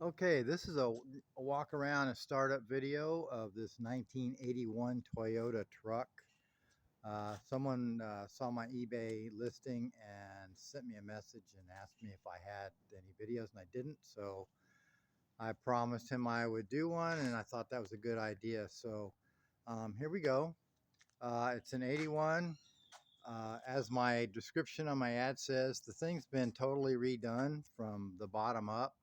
Okay, this is a walk around and startup video of this 1981 Toyota truck. Someone saw my eBay listing and sent me a message and asked me if I had any videos, and I didn't. So I promised him I would do one, and I thought that was a good idea. So here we go. It's an 81. As my description on my ad says, the thing's been totally redone from the bottom up.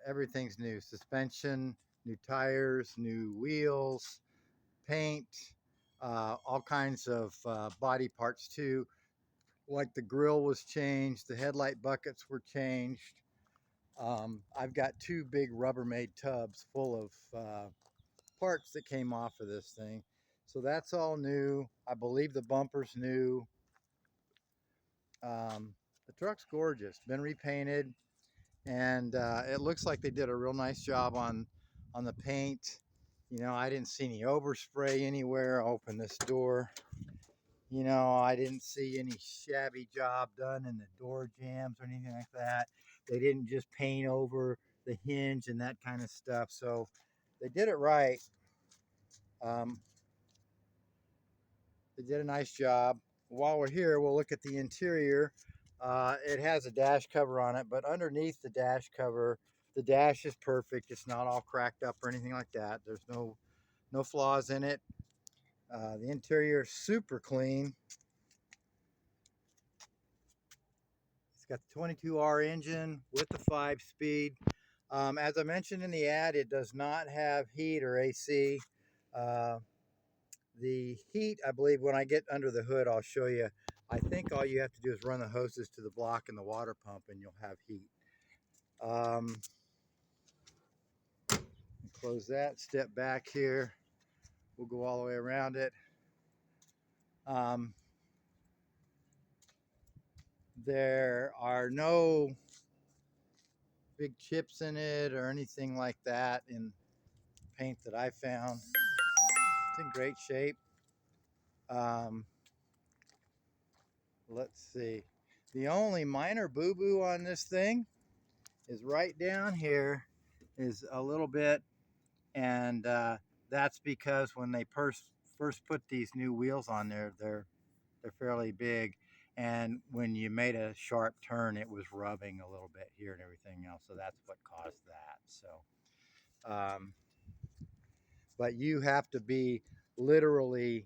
Everything's new: suspension, new tires, new wheels, paint, all kinds of body parts too. Like the grill was changed, the headlight buckets were changed. I've got two big Rubbermaid tubs full of parts that came off of this thing. So that's all new. I believe the bumper's new. The truck's gorgeous, been repainted, and it looks like they did a real nice job on the paint. You know, I didn't see any overspray anywhere. I'll open this door. You know, I didn't see any shabby job done in the door jambs or anything like that. They didn't just paint over the hinge and that kind of stuff. So they did it right. Um, they did a nice job. While we're here, we'll look at the interior. It has a dash cover on it, but underneath the dash cover, the dash is perfect. It's not all cracked up or anything like that. There's no flaws in it. The interior is super clean. It's got the 22R engine with the 5-speed. As I mentioned in the ad, it does not have heat or AC. The heat, I believe, when I get under the hood, I'll show you. I think all you have to do is run the hoses to the block and the water pump, and you'll have heat. Close that, step back here. We'll go all the way around it. There are no big chips in it or anything like that in paint that I found. It's in great shape. Let's see. The only minor boo-boo on this thing is right down here is a little bit, and that's because when they first put these new wheels on there, they're fairly big, and when you made a sharp turn, it was rubbing a little bit here and everything else. So that's what caused that. So, but you have to be literally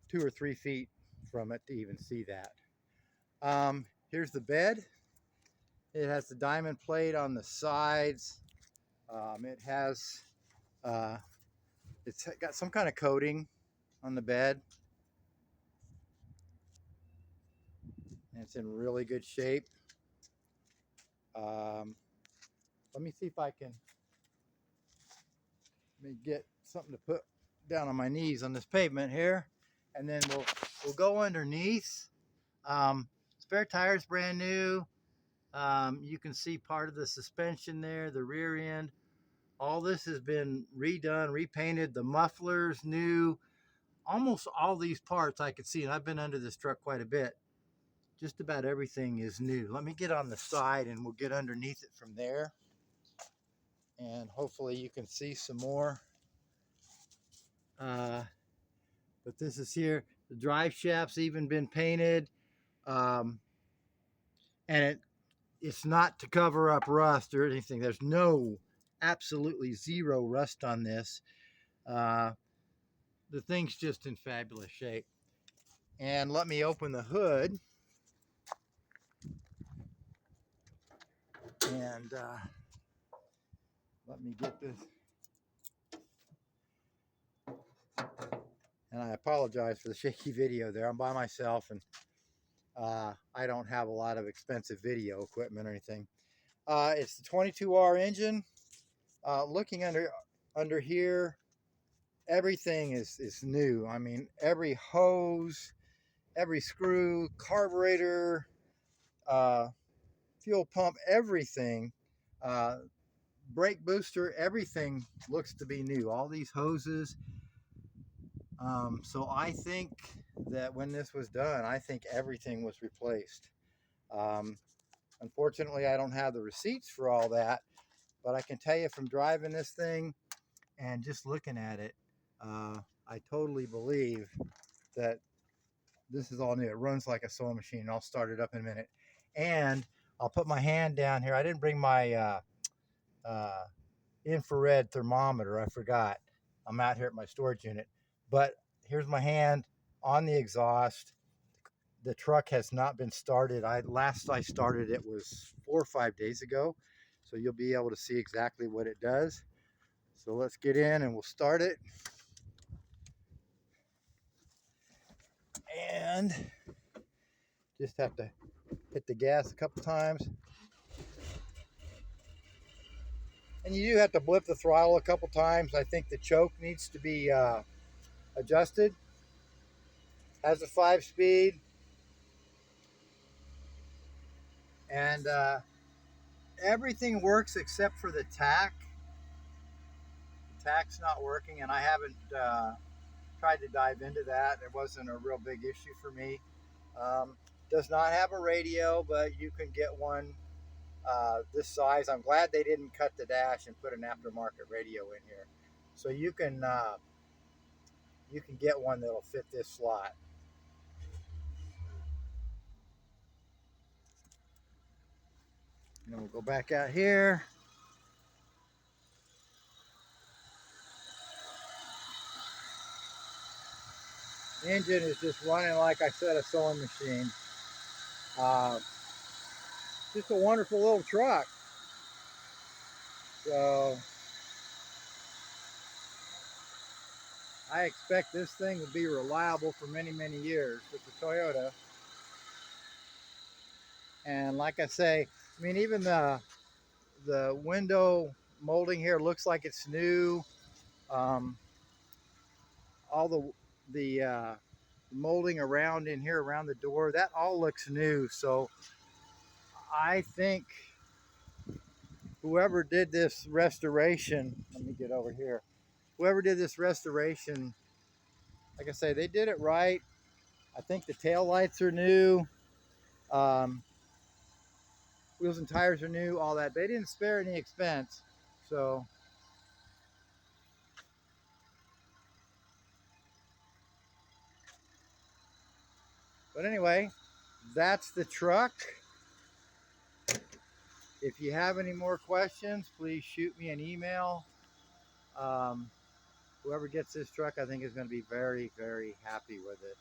2 or 3 feet from it to even see that. Here's the bed. It has the diamond plate on the sides. It has, it's got some kind of coating on the bed. And it's in really good shape. Let me see if I can get something to put down on my knees on this pavement here. And then we'll go underneath. Spare tires brand new. You can see part of the suspension there, the rear end. All this has been redone, repainted. The muffler's new. Almost all these parts I could see, and I've been under this truck quite a bit. Just about everything is new. Let me get on the side and we'll get underneath it from there. And hopefully you can see some more. But this is here. The drive shaft's even been painted. And it's not to cover up rust or anything. There's absolutely zero rust on this. The thing's just in fabulous shape. And let me open the hood. And let me get this. And I apologize for the shaky video there. I'm by myself, and I don't have a lot of expensive video equipment or anything. It's the 22R engine. Looking under here, everything is new. I mean, every hose, every screw, carburetor, fuel pump, everything, brake booster, everything looks to be new. All these hoses. So I think that when this was done, I think everything was replaced. Unfortunately, I don't have the receipts for all that, But I can tell you from driving this thing and just looking at it, I totally believe that this is all new. It runs like a sewing machine. I'll start it up in a minute. And I'll put my hand down here. I didn't bring my uh, infrared thermometer. I forgot. I'm out here at my storage unit. But here's my hand on the exhaust. The truck has not been started. Last I started it was 4 or 5 days ago. So you'll be able to see exactly what it does. So let's get in and we'll start it. And just have to hit the gas a couple times. And you do have to blip the throttle a couple times. I think the choke needs to be adjusted. Has a 5-speed. And everything works except for the tack. The tack's not working, and I haven't tried to dive into that. It wasn't a real big issue for me. Does not have a radio, but you can get one this size. I'm glad they didn't cut the dash and put an aftermarket radio in here. So you can get one that'll fit this slot. And then we'll go back out here. The engine is just running like I said, a sewing machine. Just a wonderful little truck. So I expect this thing will be reliable for many, many years. It's a Toyota. And like I say, I mean, even the window molding here looks like it's new. All the molding around in here, around the door, that all looks new. So I think whoever did this restoration, let me get over here. Whoever did this restoration, like I say, they did it right. I think the tail lights are new. Wheels and tires are new, all that. They didn't spare any expense. So but anyway, that's the truck. If you have any more questions, please shoot me an email. Whoever gets this truck, I think is going to be very, very happy with it.